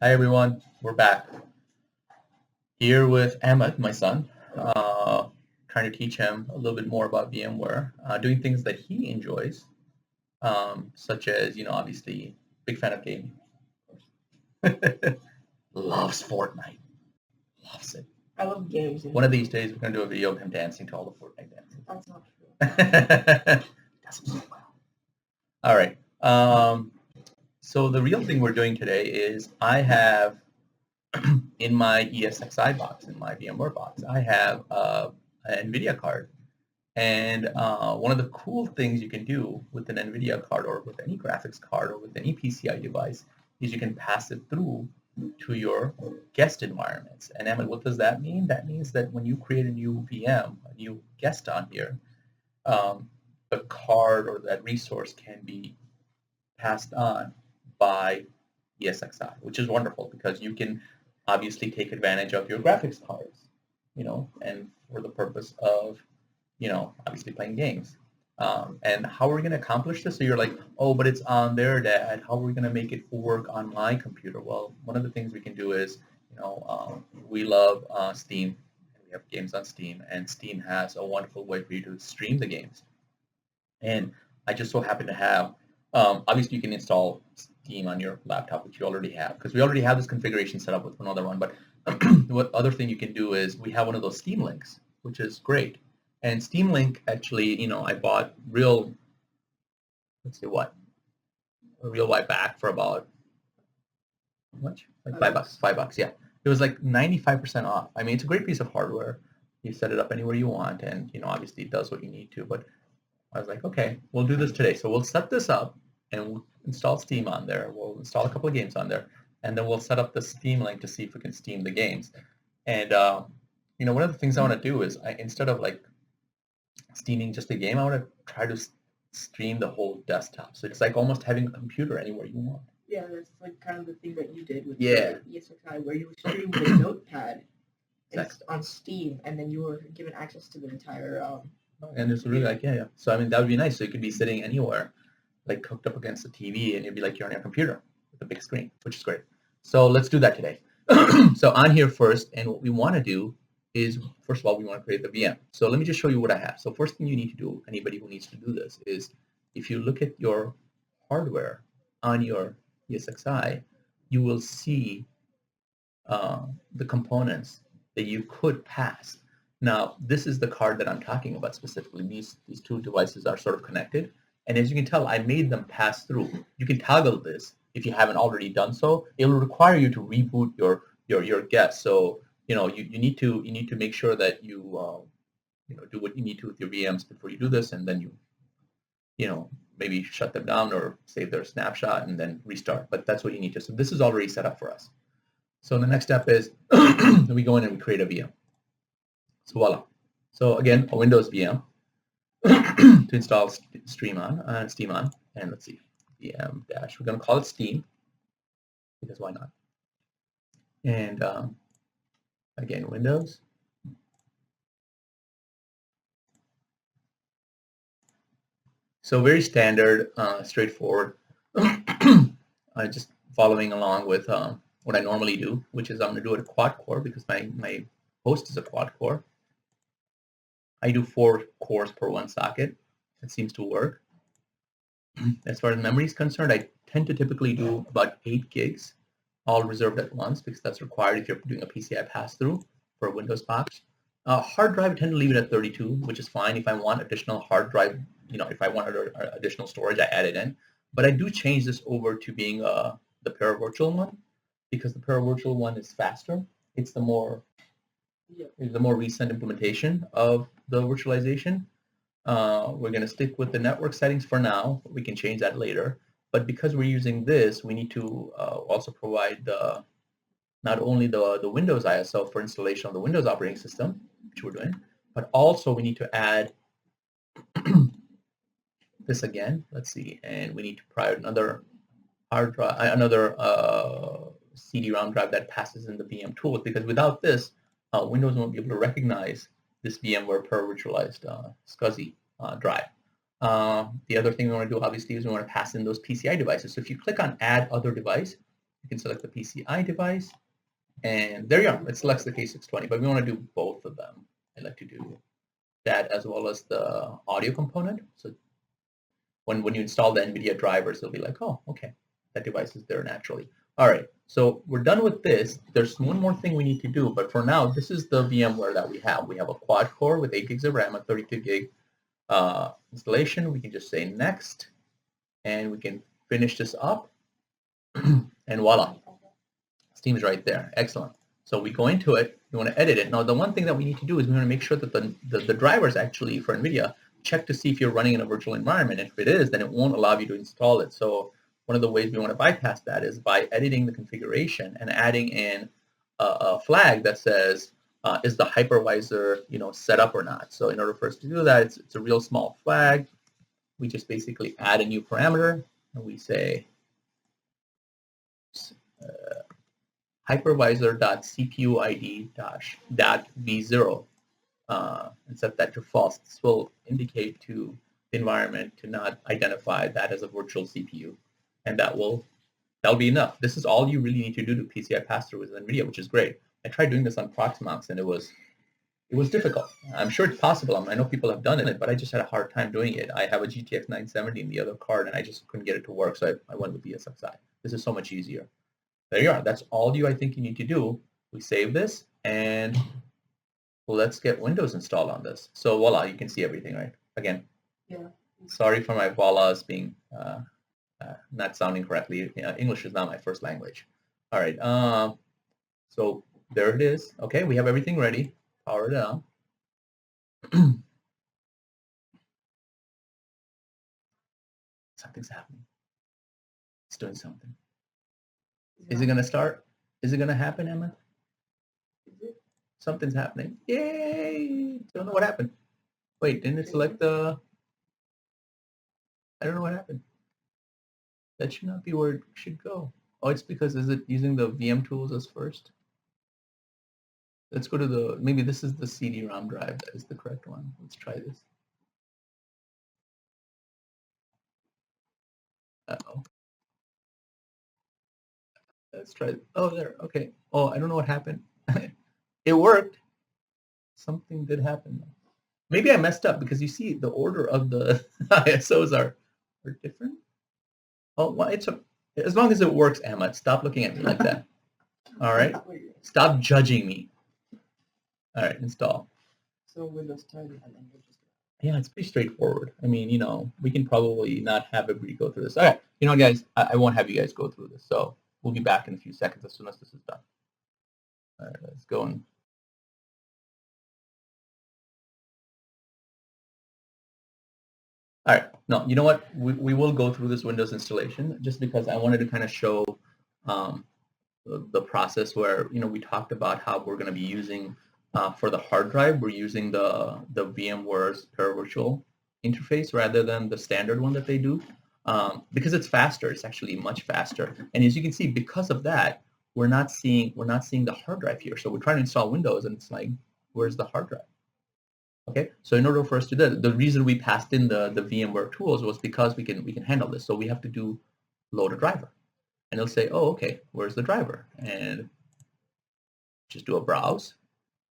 Hi everyone, we're back here with Ahmed, my son, trying to teach him a little bit more about VMware, doing things that he enjoys, such as, obviously, big fan of gaming. Loves Fortnite, loves it. I love games. One of these days, we're going to do a video of him dancing to all the Fortnite dances. That's not true. Does it so well. All right. So the real thing we're doing today is I have in my ESXi box, in my VMware box, I have an nVidia card. And one of the cool things you can do with an nVidia card or with any graphics card or with any PCI device is you can pass it through to your guest environments. And Emma, what does that mean? That means that when you create a new VM, a new guest on here, the card or that resource can be passed on by ESXi, which is wonderful because you can obviously take advantage of your graphics cards, and for the purpose of, obviously playing games. And how are we going to accomplish this? So you're like, oh, but it's on there, Dad. How are we going to make it work on my computer? Well, one of the things we can do is, we love Steam. We have games on Steam, and Steam has a wonderful way for you to stream the games. And I just so happen to have, obviously you can install Steam on your laptop, which you already have, because we already have this configuration set up with another one. But what other thing you can do is we have one of those SteamLinks, which is great. And SteamLink actually, I bought a real while back for about how much? Like $5, yeah. It was like 95% off. I mean, it's a great piece of hardware. You set it up anywhere you want, and obviously it does what you need to. But I was like, okay, we'll do this today. So we'll set this up and we'll install Steam on there. We'll install a couple of games on there, and then we'll set up the SteamLink to see if we can Steam the games. And one of the things I want to do is instead of like steaming just a game, I want to try to stream the whole desktop. So it's like almost having a computer anywhere you want. Yeah, that's like kind of the thing that you did with ESXi, where you stream the notepad on Steam, and then you were given access to the entire. And it's really like, yeah. So I mean, that would be nice. So you could be sitting anywhere, like hooked up against the TV, and you'd be like you're on your computer with a big screen, which is great. So let's do that today. So on here first, and what we want to do is, first of all, we want to create the VM. So let me just show you what I have. So first thing you need to do, anybody who needs to do this, is if you look at your hardware on your ESXi, you will see the components that you could pass. Now, this is the card that I'm talking about specifically. These two devices are sort of connected. And as you can tell, I made them pass through. You can toggle this if you haven't already done so. It will require you to reboot your guest. So you need to make sure that you do what you need to with your VMs before you do this, and then you maybe shut them down or save their snapshot and then restart. But that's what you need to. So this is already set up for us. So the next step is we go in and we create a VM. So voila. So again, a Windows VM to install Steam on, and let's see, VM dash. We're going to call it Steam because why not? And again, Windows. So very standard, straightforward. Just following along with what I normally do, which is I'm going to do it a quad core because my host is a quad core. I do 4 cores per one socket. It seems to work. As far as memory is concerned, I tend to typically do about 8 gigs, all reserved at once because that's required if you're doing a PCI pass-through for a Windows box. Hard drive, I tend to leave it at 32, which is fine. If I want additional hard drive, if I want additional storage, I add it in. But I do change this over to being the paravirtual one because the paravirtual one is faster. It's the more recent implementation of the virtualization. We're going to stick with the network settings for now. We can change that later. But because we're using this, we need to also provide not only the Windows ISO for installation of the Windows operating system, which we're doing, but also we need to add this again. Let's see, and we need to provide another hard drive, another CD-ROM drive that passes in the VM tools, because without this, Windows won't be able to recognize this VMware paravirtualized SCSI drive. The other thing we want to do, obviously, is we want to pass in those PCI devices. So if you click on Add Other Device, You can select the PCI device, and there you are. It selects the K620, but we want to do both of them. I like to do that as well as the audio component. So when you install the NVIDIA drivers, it'll be like, oh, okay, that device is there naturally. All right, so we're done with this. There's one more thing we need to do, but for now, this is the VMware that we have. We have a quad core with 8 gigs of RAM, a 32 gig installation. We can just say next, and we can finish this up, and voila, Steam is right there. Excellent. So we go into it. We want to edit it. Now, the one thing that we need to do is we want to make sure that the drivers actually for NVIDIA check to see if you're running in a virtual environment. If it is, then it won't allow you to install it. So one of the ways we want to bypass that is by editing the configuration and adding in a flag that says, is the hypervisor set up or not? So in order for us to do that, it's a real small flag. We just basically add a new parameter, and we say hypervisor.cpuid.v0 and set that to false. This will indicate to the environment to not identify that as a virtual CPU, and that'll be enough. This is all you really need to do to PCI pass-through with NVIDIA, which is great. I tried doing this on Proxmox, and it was difficult. I'm sure it's possible. I know people have done it, but I just had a hard time doing it. I have a GTX 970 in the other card, and I just couldn't get it to work, so I went with the ESXi. This is so much easier. There you are. That's all I think you need to do. We save this, and let's get Windows installed on this. So voila, you can see everything, right? Again, yeah. Sorry for my voilas being not sounding correctly. English is not my first language. All right. So there it is. Okay, we have everything ready. Power it on. Something's happening. It's doing something. Is it going to start? Is it going to happen, Emma? Something's happening. Yay! Don't know what happened. Wait, didn't it select the... I don't know what happened. That should not be where it should go. Oh, it's because is it using the VM tools as first? Let's go to the... Maybe this is the CD-ROM drive. That is the correct one. Let's try this. Uh-oh. Let's try... Oh, there. Okay. Oh, I don't know what happened. It worked. Something did happen. Maybe I messed up because you see the order of the ISOs are different. Oh, well, as long as it works, Emma. Stop looking at me like that. All right. Stop judging me. All right, install. So Windows 10 and then we'll just... Yeah, it's pretty straightforward. I mean, we can probably not have everybody go through this. All right, guys, I won't have you guys go through this. So we'll be back in a few seconds as soon as this is done. All right, let's go and... All right, no, you know what? We will go through this Windows installation just because I wanted to kind of show the process where, we talked about how we're going to be using, for the hard drive, we're using the VMware's paravirtual interface rather than the standard one that they do, because it's faster. It's actually much faster. And as you can see, because of that, we're not seeing the hard drive here. So we're trying to install Windows, and it's like, where's the hard drive? Okay, so in order for us to do that, the reason we passed in the VMware tools was because we can handle this. So we have to do load a driver, and it'll say, oh, okay, where's the driver? And just do a browse,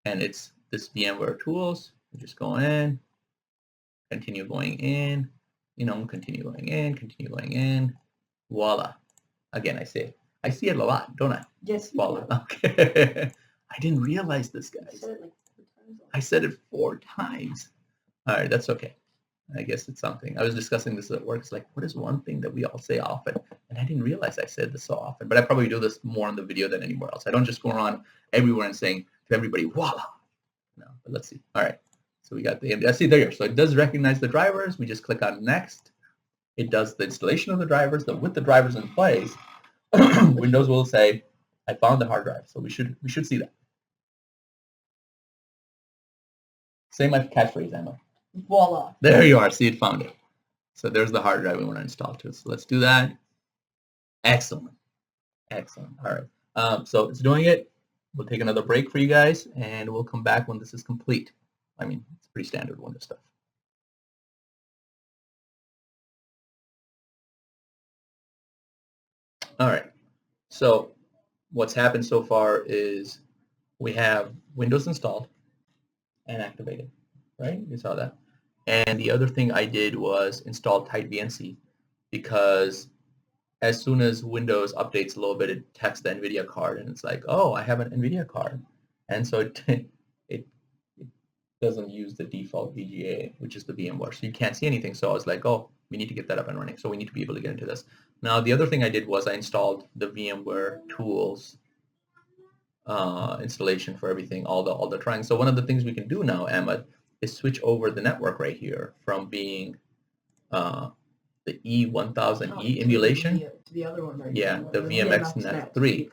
and it's this VMware tools. We just go in, continue going in, continue going in, continue going in. Voila! Again, I see it a lot, don't I? Yes. Voila. Okay. I didn't realize this, guys. I said it 4 times. All right, that's okay. I guess it's something. I was discussing this at work. It's like, what is one thing that we all say often? And I didn't realize I said this so often. But I probably do this more on the video than anywhere else. I don't just go around everywhere and saying to everybody, voila. No, but let's see. All right. So we got I see there you go. So it does recognize the drivers. We just click on next. It does the installation of the drivers. With the drivers in place, Windows will say, I found the hard drive. So we should see that. Say my catchphrase, Emma. Voila. There you are. See, it found it. So there's the hard drive we want to install to. So let's do that. Excellent. Excellent. All right. So it's doing it. We'll take another break for you guys, and we'll come back when this is complete. I mean, it's pretty standard Windows stuff. All right. So what's happened so far is we have Windows installed and activated, right? You saw that. And the other thing I did was install tight-VNC because as soon as Windows updates a little bit, it texts the NVIDIA card and it's like, oh, I have an NVIDIA card. And so it doesn't use the default VGA, which is the VMware. So you can't see anything. So I was like, oh, we need to get that up and running. So we need to be able to get into this. Now, the other thing I did was I installed the VMware tools installation for everything, all the trying. So one of the things we can do now, Ahmed, is switch over the network right here from being the E1000E emulation. To the other one, right? Yeah, the VMX 3.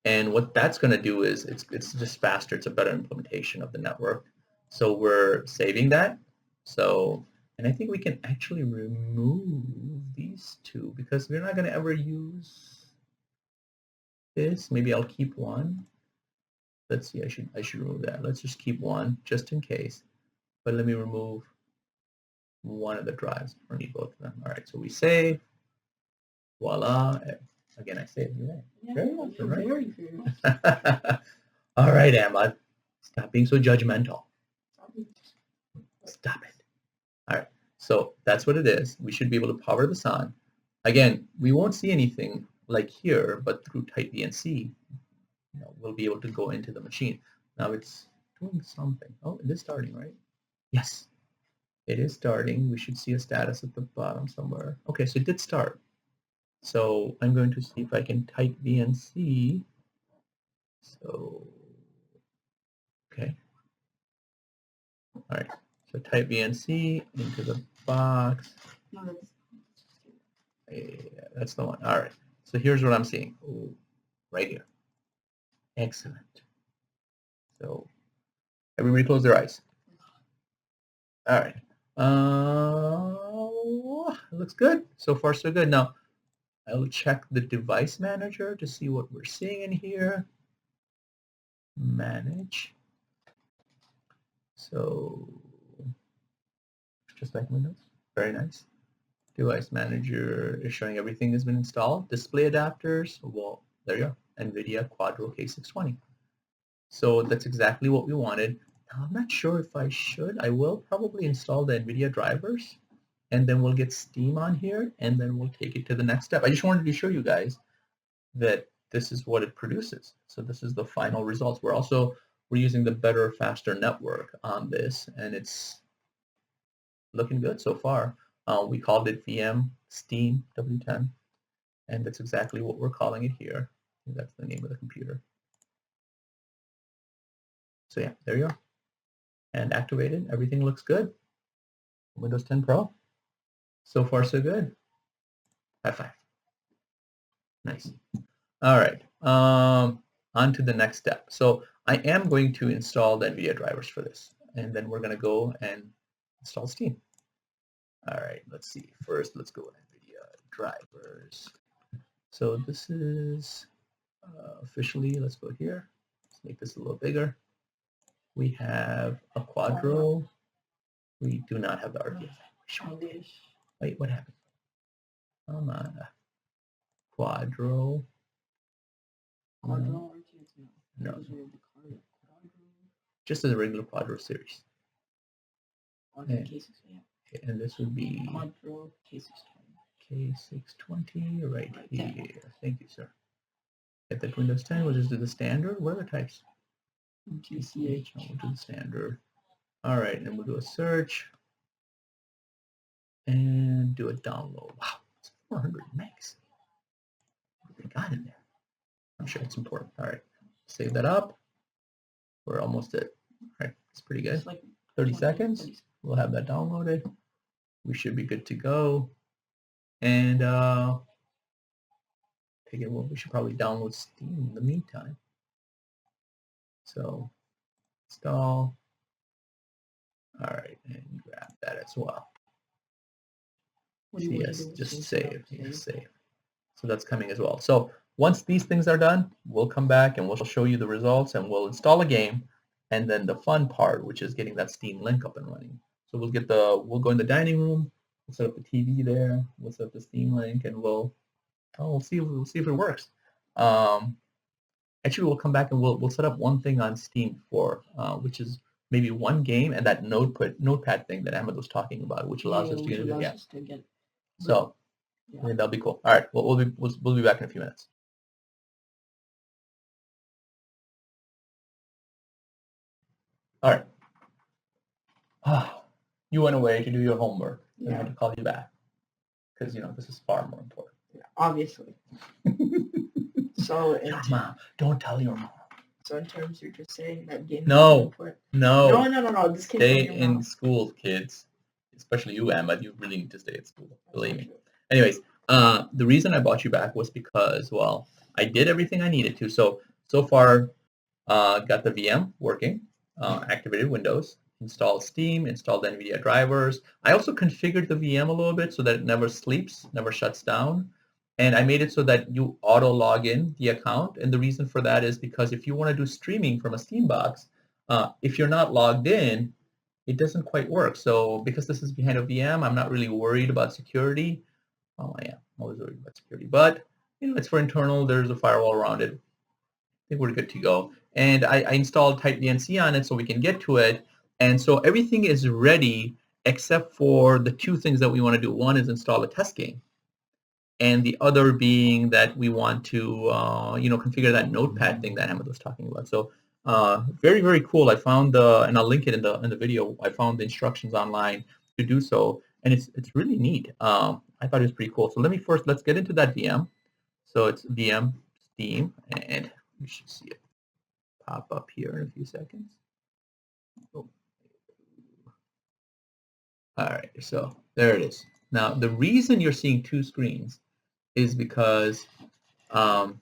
And what that's going to do is it's just faster. It's a better implementation of the network. So we're saving that. So, and I think we can actually remove these two because we're not going to ever use this. Maybe I'll keep one. Let's see, I should remove that. Let's just keep one just in case. But let me remove one of the drives. I need both of them. All right, so we save. Voila. Again, I saved. Yeah, very well, right? Very good. All right, Emma. Stop being so judgmental. Stop it. All right. So that's what it is. We should be able to power this on. Again, we won't see anything like here, but through tight-VNC, we'll be able to go into the machine. Now it's doing something. Oh, it is starting, right? Yes, it is starting. We should see a status at the bottom somewhere. Okay, so it did start. So I'm going to see if I can tight-VNC. So, okay. All right. So tight-VNC into the box. Yeah, that's the one. All right. So here's what I'm seeing. Ooh, right here. Excellent. So everybody close their eyes. All right. It looks good. So far, so good. Now, I'll check the device manager to see what we're seeing in here. Manage. So just like Windows. Very nice. Device manager is showing everything has been installed. Display adapters. Well, there you go. nVidia Quadro K620. So that's exactly what we wanted. Now, I'm not sure if I should. I will probably install the NVIDIA drivers, and then we'll get Steam on here, and then we'll take it to the next step. I just wanted to show you guys that this is what it produces. So this is the final results. We're using the better, faster network on this, and it's looking good so far. We called it VM Steam W10, and that's exactly what we're calling it here. That's the name of the computer. So yeah, there you are. And activated, everything looks good. Windows 10 Pro. So far, so good. High five. Nice. All right. On to the next step. So I am going to install the NVIDIA drivers for this, and then we're going to go and install Steam. All right. Let's see. First, let's go NVIDIA drivers. So this is officially. Let's go here. Let's make this a little bigger. We have a Quadro. We do not have the RTX. Wait, what happened? Come on. Quadro. No. Just as a regular Quadro series. And this would be Quadro K620 right here. Thank you, sir. Get that Windows 10. We'll just do the standard. What are the types? GCH. We'll do the standard. All right, and we'll do a search and do a download. Wow, it's 400 megs. What they got in there? I'm sure it's important. All right, save that up. We're almost at. All right, it's pretty good. 30 seconds. We'll have that downloaded. We should be good to go. And we should probably download Steam in the meantime. So install. All right, and grab that as well. Yes, just save. Yes, save. So that's coming as well. So once these things are done, we'll come back and we'll show you the results and we'll install a game, and then the fun part, which is getting that SteamLink up and running. So we'll go in the dining room, we'll set up the TV there, we'll set up the SteamLink, and we'll see if it works. Actually, we'll come back and we'll set up one thing on Steam for which is maybe one game and that notepad thing that Ahmed was talking about, which allows us to get into. Yeah. So yeah. I think that'll be cool. All right. Well, we'll be back in a few minutes. All right. You went away to do your homework. And I had to call you back because this is far more important. Yeah, obviously. So Mom, don't tell your mom. So in terms, you're just saying that game. No. This came Stay from your in mouth. school, kids. Especially you, Ahmed. You really need to stay at school. Believe me. Anyways, the reason I brought you back was because, well, I did everything I needed to. So far, got the VM working, activated Windows, installed Steam, installed nVidia drivers. I also configured the VM a little bit so that it never sleeps, never shuts down. And I made it so that you auto log in the account. And the reason for that is because if you want to do streaming from a Steam box, if you're not logged in, it doesn't quite work. So because this is behind a VM, I'm not really worried about security. Oh, yeah, I'm always worried about security. But, it's for internal. There's a firewall around it. I think we're good to go. And I installed TightVNC on it so we can get to it. And so everything is ready except for the two things that we want to do. One is install a test game. And the other being that we want to, configure that notepad thing that Ahmed was talking about. So very, very cool. I found and I'll link it in the video. I found the instructions online to do so, and it's really neat. I thought it was pretty cool. So let's get into that VM. So it's VM Steam, and you should see it pop up here in a few seconds. Oh. All right, so there it is. Now the reason you're seeing two screens is because of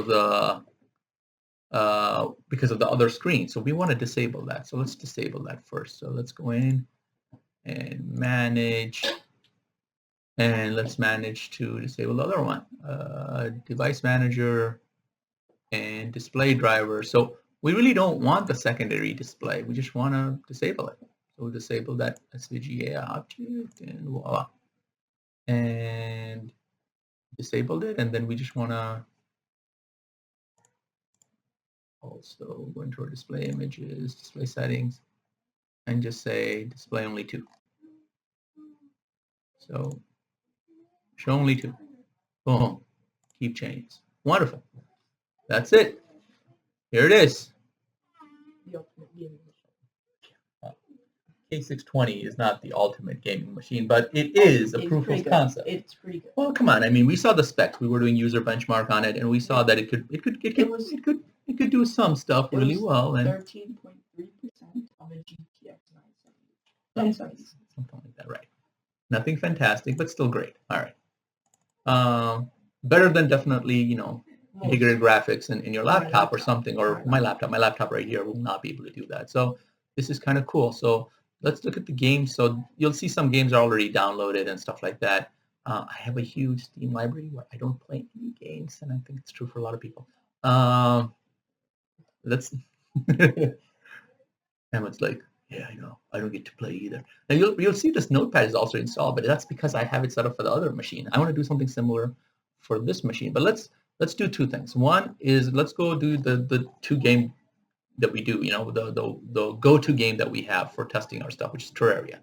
the other screen. So we want to disable that. So let's disable that first. So let's go in and manage, and let's manage to disable the other one. Device manager and display driver. So we really don't want the secondary display. We just want to disable it. So we'll disable that SVGA object and voila. And disabled it, and then we just want to also go into our display images, display settings, and just say display only 2. So show only 2. Boom. Keep changes. Wonderful. That's it. Here it is. K620 is not the ultimate gaming machine, but it is a proof of concept. It's pretty good. Well, come on. I mean, we saw the specs. We were doing user benchmark on it, and we saw that it could do some stuff really well. And 13.3% of a GTX 970. Something like that, right? Nothing fantastic, but still great. All right. Better than definitely, integrated graphics in your laptop or something, or my laptop. My laptop right here will not be able to do that. So this is kind of cool. So let's look at the games. So you'll see some games are already downloaded and stuff like that. I have a huge Steam library where I don't play any games, and I think it's true for a lot of people. Let's. Emma's like, yeah, I know. I don't get to play either. And you'll see this notepad is also installed, but that's because I have it set up for the other machine. I want to do something similar for this machine. But let's do two things. One is let's go do the two game that we do, the go-to game that we have for testing our stuff, which is Terraria.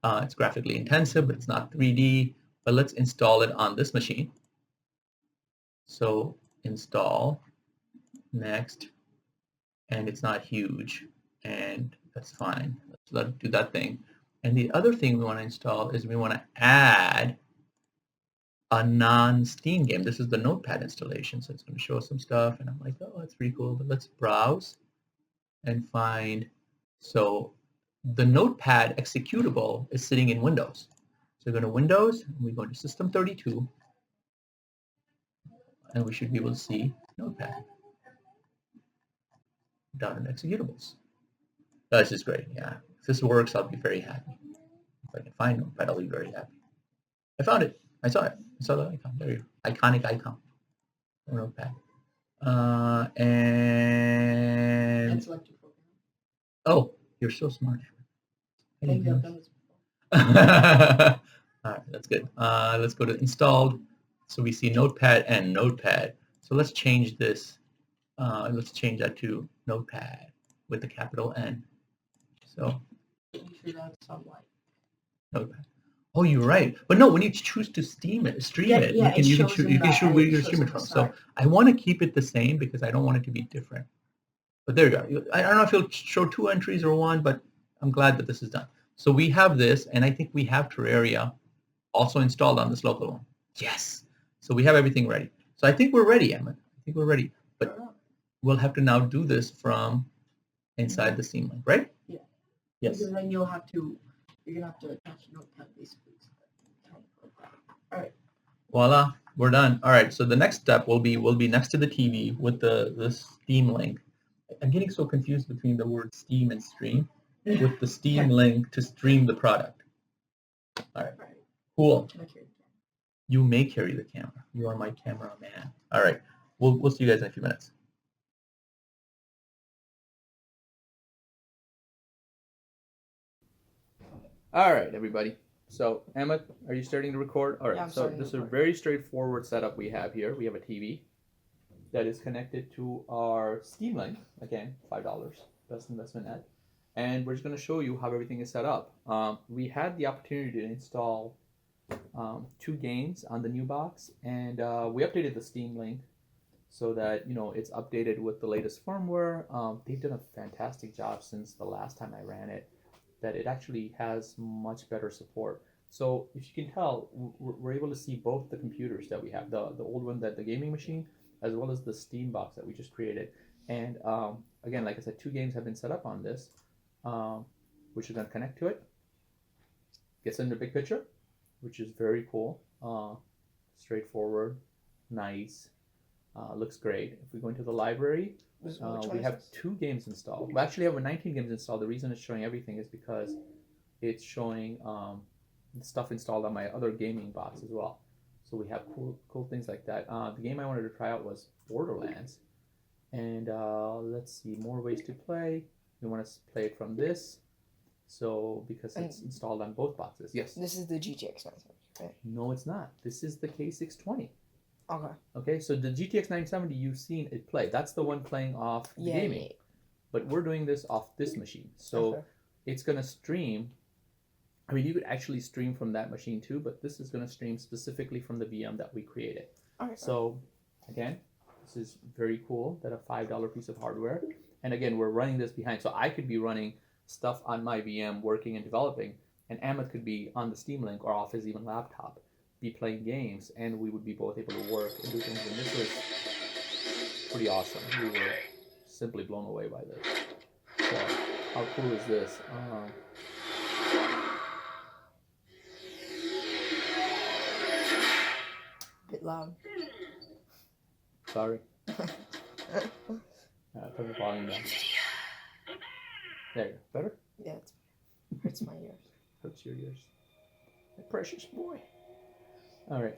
It's graphically intensive, but it's not 3D. But let's install it on this machine. So install, next, and it's not huge, and that's fine. Let's do that thing. And the other thing we want to install is we want to add a non-Steam game. This is the Notepad installation, so it's going to show us some stuff, and I'm like, oh, that's pretty cool. But let's browse and find. So the Notepad executable is sitting in Windows. So we go to Windows, and we go to System 32, and we should be able to see Notepad. Down in executables. That's just great. Yeah. If this works, I'll be very happy. If I can find Notepad, I'll be very happy. I found it. I saw it. I saw the icon. There you go. Iconic icon. Notepad. And oh, you're so smart. All right, that's good. Let's go to installed. So we see Notepad and Notepad. So let's change this. Let's change that to Notepad with the capital N. So Notepad. Oh, you're right. But no, when you choose to stream it, Yeah, you can choose where you're streaming from. So I want to keep it the same because I don't want it to be different. But there you go. I don't know if you'll show 2 entries or 1, but I'm glad that this is done. So we have this, and I think we have Terraria also installed on this local one. Yes. So we have everything ready. So I think we're ready, Emmett. I think we're ready. But we'll have to now do this from inside the SteamLink, right? Yeah. Yes. Because then you're gonna have to attach Notepad basically. All right. Voila, we're done. All right. So the next step will be next to the TV with the SteamLink. I'm getting so confused between the word Steam and Stream. With the Steam link to stream the product. All right. Cool. You may carry the camera. You are my cameraman. All right. We'll see you guys in a few minutes. All right, everybody. So, Emma, are you starting to record? All right. Yeah, so this is a very straightforward setup we have here. We have a TV that is connected to our SteamLink. Again, $5. Best investment yet. And we're just going to show you how everything is set up. We had the opportunity to install 2 games on the new box, and we updated the SteamLink so that it's updated with the latest firmware. They've done a fantastic job since the last time I ran it, that it actually has much better support. So if you can tell, we're able to see both the computers that we have, the old one, the gaming machine, as well as the Steam box that we just created. And again, like I said, 2 games have been set up on this, which is going to connect to it. Gets in the big picture, which is very cool. Straightforward, nice, looks great. If we go into the library, we have 2 games installed. We actually have 19 games installed. The reason it's showing everything is because it's showing stuff installed on my other gaming box as well. So we have cool things like that. The game I wanted to try out was Borderlands. And let's see, more ways to play. We want to play it from this. So, because it's installed on both boxes. Yes? This is the GTX 970, right? No, it's not. This is the K620. Okay. Okay, so the GTX 970, you've seen it play. That's the one playing off the gaming. Yeah. But we're doing this off this machine. So it's going to stream. I mean, you could actually stream from that machine too, but this is going to stream specifically from the VM that we created. Okay. So, again, this is very cool, that a $5 piece of hardware. And again, we're running this behind. So I could be running stuff on my VM, working and developing, and Amit could be on the SteamLink or off his even laptop, be playing games, and we would be both able to work and do things. And this was pretty awesome. We were simply blown away by this. So how cool is this? Bit loud. Sorry. Turn the volume down. There you go. Better? Yeah, it hurts my ears. Hurts your ears. My precious boy. All right.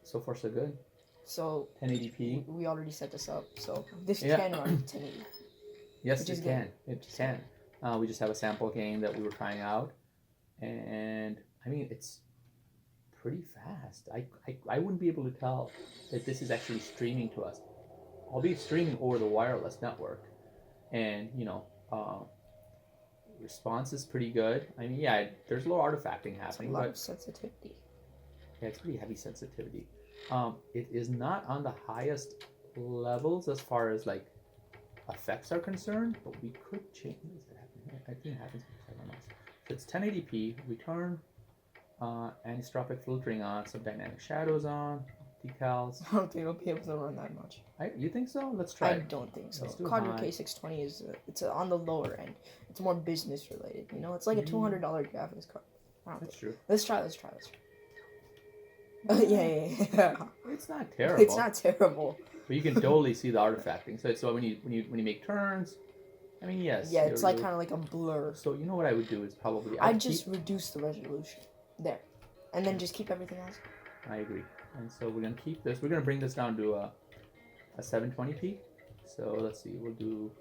So far, so good. So 1080p. We already set this up. So this can run 1080. Yes, it can. It can. We just have a sample game that we were trying out, and I mean it's pretty fast. I wouldn't be able to tell that this is actually streaming to us. I'll be streaming over the wireless network, and response is pretty good. I mean, yeah, there's a little artifacting happening, a lot of sensitivity. Yeah, it's pretty heavy sensitivity. It is not on the highest levels as far as like effects are concerned, but we could change. What is that happening here? I think it happens because I don't know. So it's 1080p. We turn anisotropic filtering on, some dynamic shadows on, decals. I don't think it'll be able to run that much. You think so? Let's try. I don't think so. Quadro K620 is it's on the lower end. It's more business related. It's like a $200 graphics card. That's true. Let's try. Yeah. It's not terrible. It's not terrible. But you can totally see the artifacting. So when you make turns, I mean, yes. Yeah, it's like kind of like a blur. So you know what I would do is probably I'd just reduce the resolution there, and then just keep everything else. I agree. And so we're gonna keep this. We're gonna bring this down to a 720p. So let's see. We'll do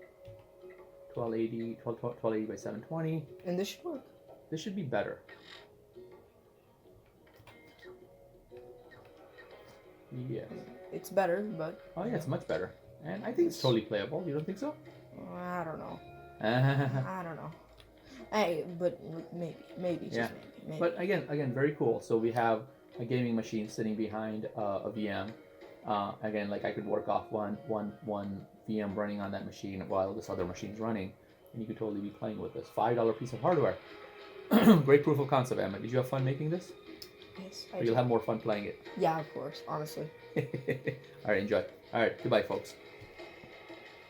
1280 by 720. And this should work. This should be better. Yes. It's better, but Oh yeah, it's much better. And I think it's totally playable. You don't think so? I don't know. I don't know. Hey, but maybe, Yeah. just maybe. But again, very cool. So we have a gaming machine sitting behind a VM. Again, like I could work off one VM running on that machine while this other machine's running, and you could totally be playing with this $5 piece of hardware. Great proof of concept, Emma. Did you have fun making this? Yes, Or you'll have more fun playing it. Yeah, of course. Honestly. All right, enjoy. All right, goodbye, folks.